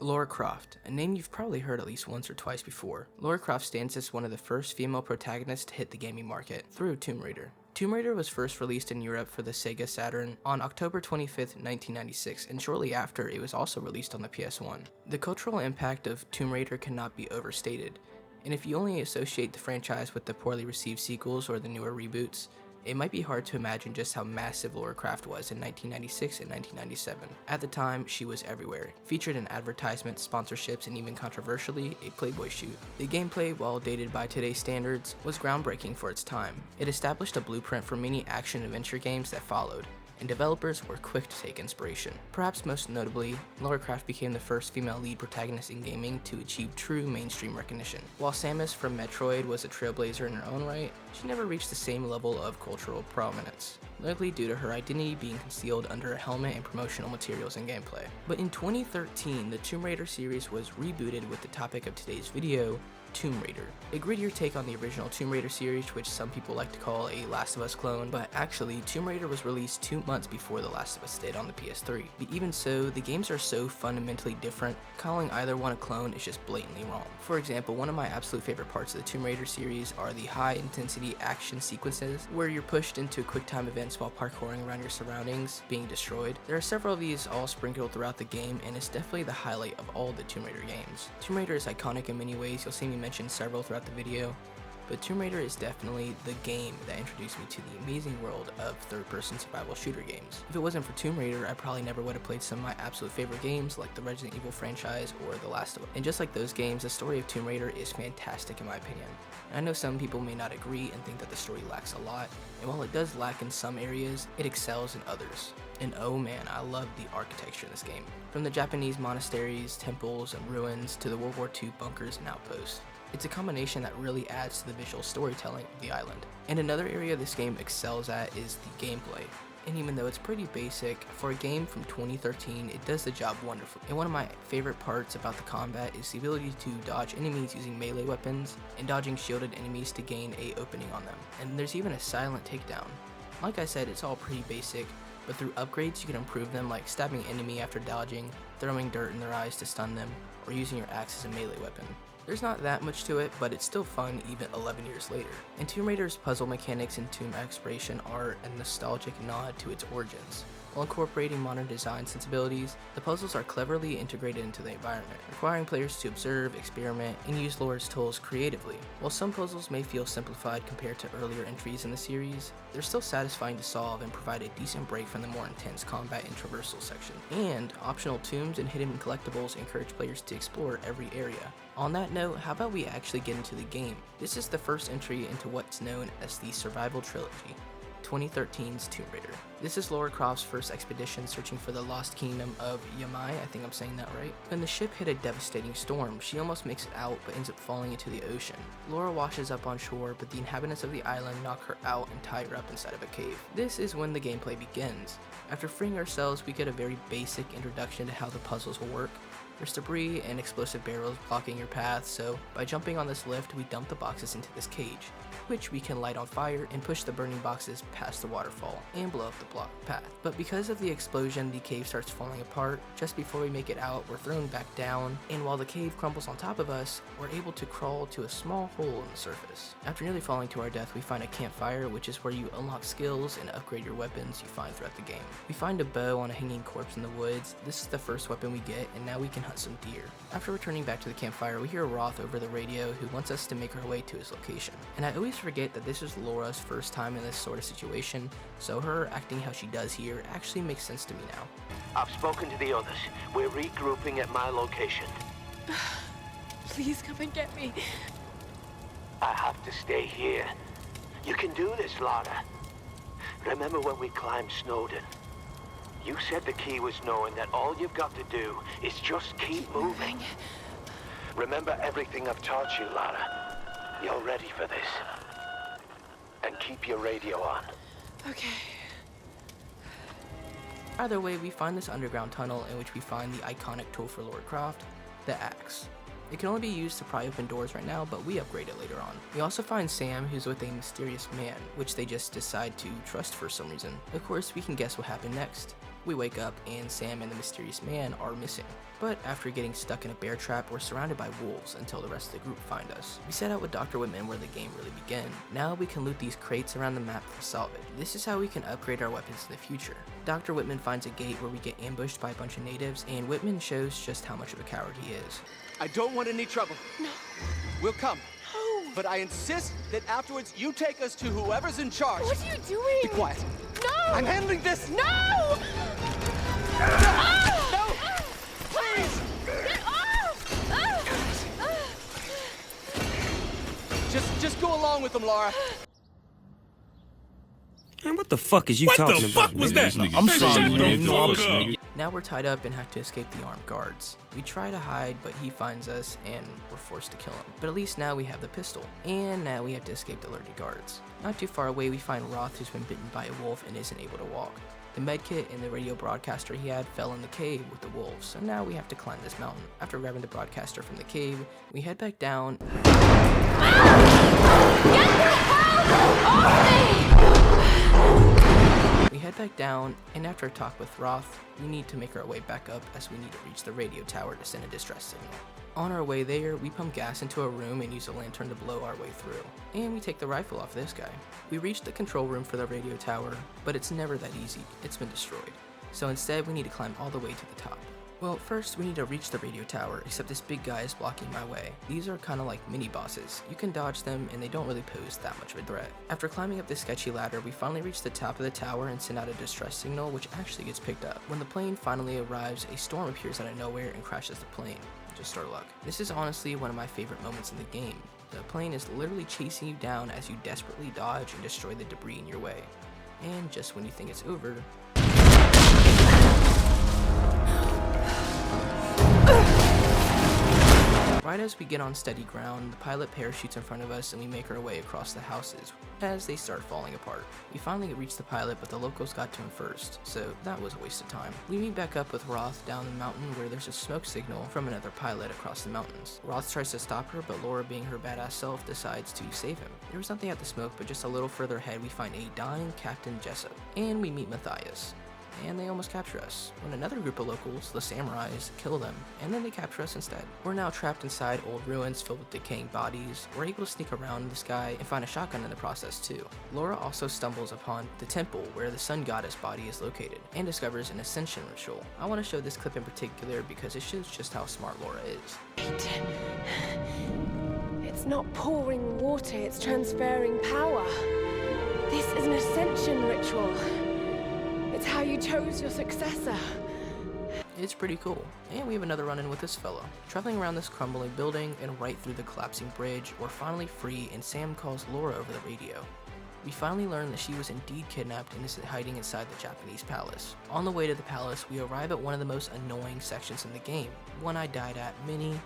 Lara Croft, a name you've probably heard at least once or twice before. Lara Croft stands as one of the first female protagonists to hit the gaming market through Tomb Raider. Tomb Raider was first released in Europe for the Sega Saturn on October 25th, 1996, and shortly after it was also released on the PS1. The cultural impact of Tomb Raider cannot be overstated, and if you only associate the franchise with the poorly received sequels or the newer reboots, it might be hard to imagine just how massive Lara Croft was in 1996 and 1997. At the time, she was everywhere, featured in advertisements, sponsorships, and even controversially, a Playboy shoot. The gameplay, while dated by today's standards, was groundbreaking for its time. It established a blueprint for many action-adventure games that followed, and developers were quick to take inspiration. Perhaps most notably, Lara Croft became the first female lead protagonist in gaming to achieve true mainstream recognition. While Samus from Metroid was a trailblazer in her own right, she never reached the same level of cultural prominence, likely due to her identity being concealed under a helmet and promotional materials in gameplay. But in 2013, the Tomb Raider series was rebooted with the topic of today's video, Tomb Raider, a grittier take on the original Tomb Raider series, which some people like to call a Last of Us clone, but actually Tomb Raider was released 2 months before The Last of Us did on the PS3. But even so, the games are so fundamentally different, calling either one a clone is just blatantly wrong. For example, one of my absolute favorite parts of the Tomb Raider series are the high intensity action sequences, where you're pushed into quick time events while parkouring around your surroundings, being destroyed. There are several of these all sprinkled throughout the game, and it's definitely the highlight of all the Tomb Raider games. Tomb Raider is iconic in many ways, you'll see me mention several throughout the video, but Tomb Raider is definitely the game that introduced me to the amazing world of third-person survival shooter games. If it wasn't for Tomb Raider, I probably never would have played some of my absolute favorite games like the Resident Evil franchise or The Last of Us. And just like those games, the story of Tomb Raider is fantastic in my opinion. And I know some people may not agree and think that the story lacks a lot, and while it does lack in some areas, it excels in others. And oh man, I love the architecture in this game. From the Japanese monasteries, temples, and ruins to the World War II bunkers and outposts. It's a combination that really adds to the visual storytelling of the island. And another area this game excels at is the gameplay. And even though it's pretty basic, for a game from 2013, it does the job wonderfully. And one of my favorite parts about the combat is the ability to dodge enemies using melee weapons, and dodging shielded enemies to gain an opening on them. And there's even a silent takedown. Like I said, it's all pretty basic, but through upgrades you can improve them, like stabbing an enemy after dodging, throwing dirt in their eyes to stun them, or using your axe as a melee weapon. There's not that much to it, but it's still fun even 11 years later. And Tomb Raider's puzzle mechanics and tomb exploration are a nostalgic nod to its origins. While incorporating modern design sensibilities, the puzzles are cleverly integrated into the environment, requiring players to observe, experiment, and use Lara's tools creatively. While some puzzles may feel simplified compared to earlier entries in the series, they're still satisfying to solve and provide a decent break from the more intense combat and traversal section. And optional tombs and hidden collectibles encourage players to explore every area. On that note, how about we actually get into the game? This is the first entry into what's known as the Survival Trilogy, 2013's Tomb Raider. This is Lara Croft's first expedition searching for the lost kingdom of Yamatai, I think I'm saying that right. When the ship hit a devastating storm, she almost makes it out but ends up falling into the ocean. Lara washes up on shore, but the inhabitants of the island knock her out and tie her up inside of a cave. This is when the gameplay begins. After freeing ourselves, we get a very basic introduction to how the puzzles will work. There's debris and explosive barrels blocking your path, so by jumping on this lift, we dump the boxes into this cage, which we can light on fire and push the burning boxes past the waterfall and blow up the blocked path. But because of the explosion, the cave starts falling apart. Just before we make it out, we're thrown back down, and while the cave crumbles on top of us, we're able to crawl to a small hole in the surface. After nearly falling to our death, we find a campfire, which is where you unlock skills and upgrade your weapons you find throughout the game. We find a bow on a hanging corpse in the woods. This is the first weapon we get, and now we can hunt some deer. After returning back to the campfire, we hear Roth over the radio who wants us to make our way to his location. And I always forget that this is Lara's first time in this sort of situation, so her acting how she does here actually makes sense to me now. I've spoken to the others. We're regrouping at my location. Please come and get me. I have to stay here. You can do this, Lara. Remember when we climbed Snowden? You said the key was knowing that all you've got to do is just keep moving. Remember everything I've taught you, Lara. You're ready for this. And keep your radio on. Okay. Either way, we find this underground tunnel in which we find the iconic tool for Lara Croft, the axe. It can only be used to pry open doors right now, but we upgrade it later on. We also find Sam, who's with a mysterious man, which they just decide to trust for some reason. Of course, we can guess what happened next. We wake up and Sam and the mysterious man are missing. But after getting stuck in a bear trap, we're surrounded by wolves until the rest of the group find us. We set out with Dr. Whitman where the game really began. Now we can loot these crates around the map for salvage. This is how we can upgrade our weapons in the future. Dr. Whitman finds a gate where we get ambushed by a bunch of natives, and Whitman shows just how much of a coward he is. I don't want any trouble. No. We'll come. No. But I insist that afterwards you take us to whoever's in charge. What are you doing? Be quiet. No. I'm handling this. No! No! Please! Get off! Just go along with them, Lara. Man, what the fuck is you talking about? What the fuck was that? I'm sorry, man. No, I'm Now we're tied up and have to escape the armed guards. We try to hide, but he finds us and we're forced to kill him. But at least now we have the pistol, and now we have to escape the allergic guards. Not too far away we find Roth, who's been bitten by a wolf and isn't able to walk. The medkit and the radio broadcaster he had fell in the cave with the wolves, so now we have to climb this mountain. After grabbing the broadcaster from the cave, we head back down. Get the hell off me! We head back down, and after a talk with Roth, we need to make our way back up as we need to reach the radio tower to send a distress signal. On our way there, we pump gas into a room and use a lantern to blow our way through. And we take the rifle off this guy. We reach the control room for the radio tower, but it's never that easy. It's been destroyed. So instead, we need to climb all the way to the top. Well, first we need to reach the radio tower, except this big guy is blocking my way. These are kinda like mini bosses. You can dodge them and they don't really pose that much of a threat. After climbing up this sketchy ladder, we finally reach the top of the tower and send out a distress signal, which actually gets picked up. When the plane finally arrives, a storm appears out of nowhere and crashes the plane. Just our luck. This is honestly one of my favorite moments in the game. The plane is literally chasing you down as you desperately dodge and destroy the debris in your way. And just when you think it's over, right as we get on steady ground, the pilot parachutes in front of us and we make our way across the houses as they start falling apart. We finally reach the pilot, but the locals got to him first, so that was a waste of time. We meet back up with Roth down the mountain where there's a smoke signal from another pilot across the mountains. Roth tries to stop her, but Laura, being her badass self, decides to save him. There was nothing at the smoke, but just a little further ahead we find a dying Captain Jessup, and we meet Matthias. And they almost capture us, when another group of locals, the samurais, kill them, and then they capture us instead. We're now trapped inside old ruins filled with decaying bodies. We're able to sneak around this guy and find a shotgun in the process too. Laura also stumbles upon the temple where the sun goddess body is located, and discovers an ascension ritual. I want to show this clip in particular because it shows just how smart Laura is. It's not pouring water, it's transferring power. This is an ascension ritual. It's how you chose your successor. It's pretty cool. And we have another run-in with this fellow. Traveling around this crumbling building and right through the collapsing bridge, we're finally free and Sam calls Laura over the radio. We finally learn that she was indeed kidnapped and is hiding inside the Japanese palace. On the way to the palace, we arrive at one of the most annoying sections in the game, one I died at many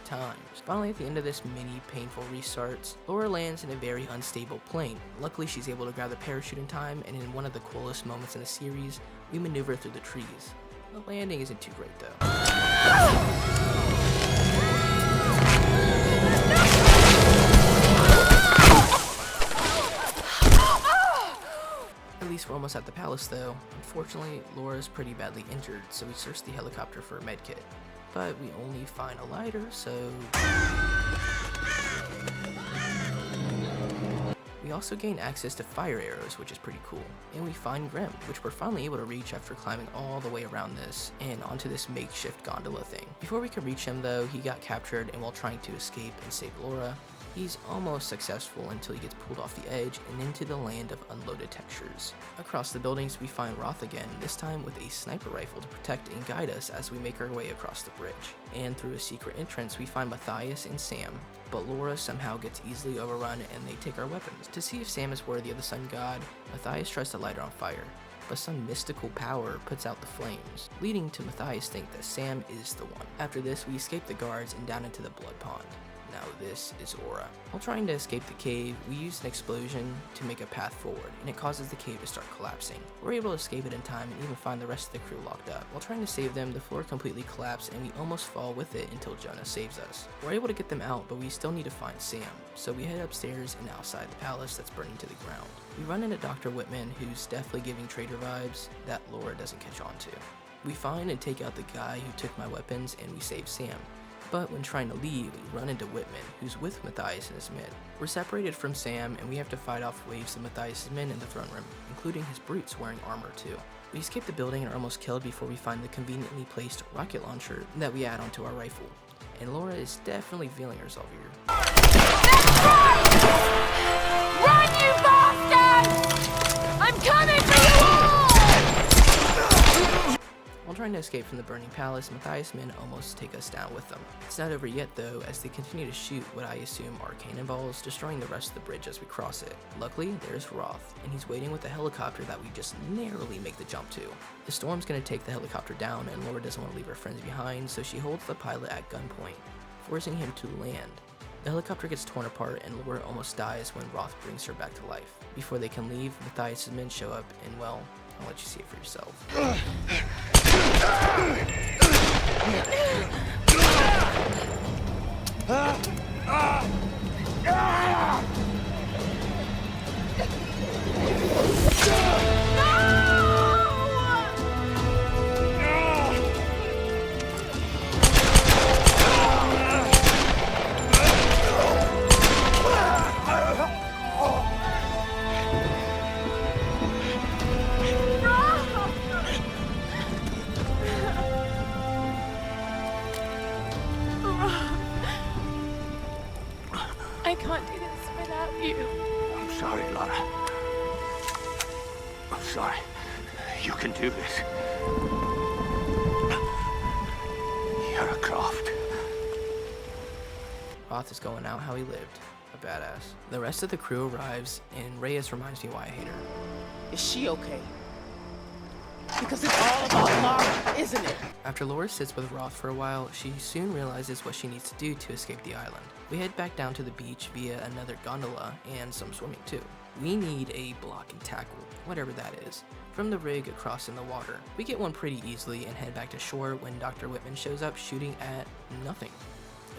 times. Finally, at the end of this many painful restarts, Laura lands in a very unstable plane. Luckily, she's able to grab the parachute in time, and in one of the coolest moments in the series, we maneuver through the trees. The landing isn't too great though. At least we're almost at the palace though. Unfortunately, Laura's pretty badly injured, so we search the helicopter for a medkit. But we only find a lighter, so... We also gain access to fire arrows, which is pretty cool. And we find Grim, which we're finally able to reach after climbing all the way around this and onto this makeshift gondola thing. Before we can reach him though, he got captured, and while trying to escape and save Laura, he's almost successful until he gets pulled off the edge and into the land of unloaded textures. Across the buildings we find Roth again, this time with a sniper rifle to protect and guide us as we make our way across the bridge. And through a secret entrance we find Matthias and Sam, but Laura somehow gets easily overrun and they take our weapons. To see if Sam is worthy of the sun god, Matthias tries to light her on fire, but some mystical power puts out the flames, leading to Matthias think that Sam is the one. After this we escape the guards and down into the blood pond. Now this is Aura. While trying to escape the cave, we use an explosion to make a path forward, and it causes the cave to start collapsing. We're able to escape it in time and even find the rest of the crew locked up. While trying to save them, the floor completely collapsed and we almost fall with it until Jonah saves us. We're able to get them out, but we still need to find Sam, so we head upstairs and outside the palace that's burning to the ground. We run into Dr. Whitman, who's definitely giving traitor vibes that Laura doesn't catch on to. We find and take out the guy who took my weapons and we save Sam. But when trying to leave, we run into Whitman, who's with Matthias and his men. We're separated from Sam, and we have to fight off waves of Matthias' men in the throne room, including his brutes wearing armor too. We escape the building and are almost killed before we find the conveniently placed rocket launcher that we add onto our rifle. And Laura is definitely feeling herself here. Run, you bastards! I'm coming for you all! While trying to escape from the burning palace, Matthias' men almost take us down with them. It's not over yet though, as they continue to shoot what I assume are cannonballs, destroying the rest of the bridge as we cross it. Luckily, there's Roth, and he's waiting with a helicopter that we just narrowly make the jump to. The storm's gonna take the helicopter down, and Laura doesn't want to leave her friends behind, so she holds the pilot at gunpoint, forcing him to land. The helicopter gets torn apart, and Laura almost dies when Roth brings her back to life. Before they can leave, Matthias' men show up, and well, I'll let you see it for yourself. I can't do this without you. I'm sorry, Lara. I'm sorry. You can do this. Lara Croft. Roth is going out how he lived. A badass. The rest of the crew arrives, and Reyes reminds me why I hate her. Is she okay? Because it's all about Lara, isn't it? After Laura sits with Roth for a while, she soon realizes what she needs to do to escape the island. We head back down to the beach via another gondola and some swimming too. We need a block and tackle, whatever that is, from the rig across in the water. We get one pretty easily and head back to shore when Dr. Whitman shows up shooting at nothing.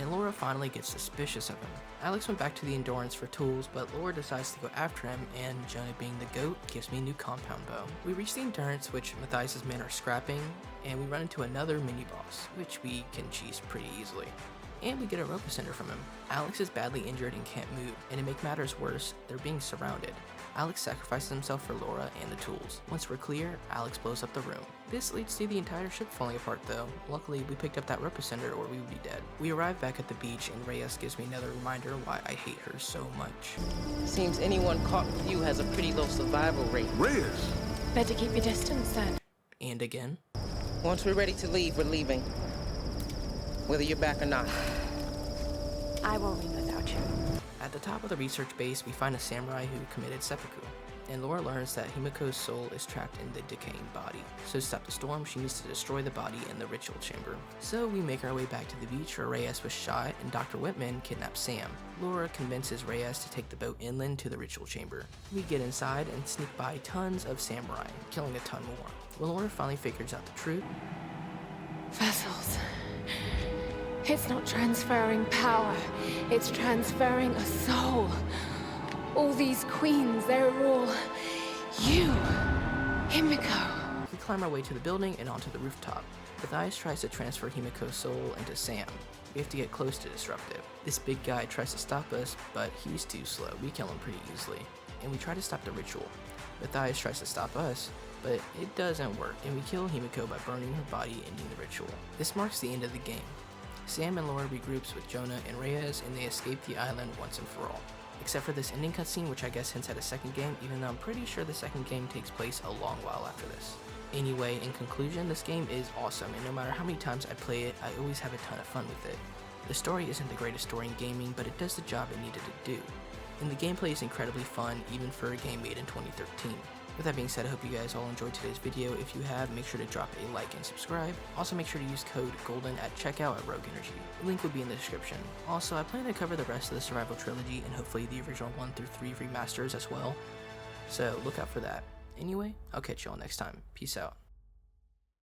And Laura finally gets suspicious of him. Alex went back to the Endurance for tools, but Laura decides to go after him, and Jonah being the goat gives me a new compound bow. We reach the Endurance, which Matthias' men are scrapping, and we run into another mini-boss, which we can cheese pretty easily. And we get a rope ascender from him. Alex is badly injured and can't move, and to make matters worse, they're being surrounded. Alex sacrifices himself for Laura and the tools. Once we're clear, Alex blows up the room. This leads to the entire ship falling apart though. Luckily, we picked up that rope ascender or we would be dead. We arrive back at the beach and Reyes gives me another reminder why I hate her so much. Seems anyone caught with you has a pretty low survival rate. Reyes! Better keep your distance then. And again. Once we're ready to leave, we're leaving. Whether you're back or not. I won't leave without you. At the top of the research base, we find a samurai who committed seppuku, and Laura learns that Himiko's soul is trapped in the decaying body. So to stop the storm, she needs to destroy the body in the ritual chamber. So we make our way back to the beach where Reyes was shot and Dr. Whitman kidnaps Sam. Laura convinces Reyes to take the boat inland to the ritual chamber. We get inside and sneak by tons of samurai, killing a ton more. When Laura finally figures out the truth, Vessels. It's not transferring power, it's transferring a soul. All these queens, they're all you, Himiko. we climb our way to the building and onto the rooftop. Matthias tries to transfer Himiko's soul into Sam. We have to get close to disrupt it. This big guy tries to stop us, but he's too slow. We kill him pretty easily. And we try to stop the ritual. Matthias tries to stop us, but it doesn't work, and we kill Himiko by burning her body ending the ritual. This marks the end of the game. Sam and Laura regroups with Jonah and Reyes, and they escape the island once and for all. Except for this ending cutscene, which I guess hints at a second game, even though I'm pretty sure the second game takes place a long while after this. Anyway, in conclusion, this game is awesome, and no matter how many times I play it, I always have a ton of fun with it. The story isn't the greatest story in gaming, but it does the job it needed to do. And the gameplay is incredibly fun, even for a game made in 2013. With that being said, I hope you guys all enjoyed today's video. If you have, make sure to drop a like and subscribe. Also, make sure to use code GOLDEN at checkout at Rogue Energy. The link will be in the description. Also, I plan to cover the rest of the Survival Trilogy and hopefully the original 1 through 3 remasters as well. So look out for that. Anyway, I'll catch you all next time. Peace out.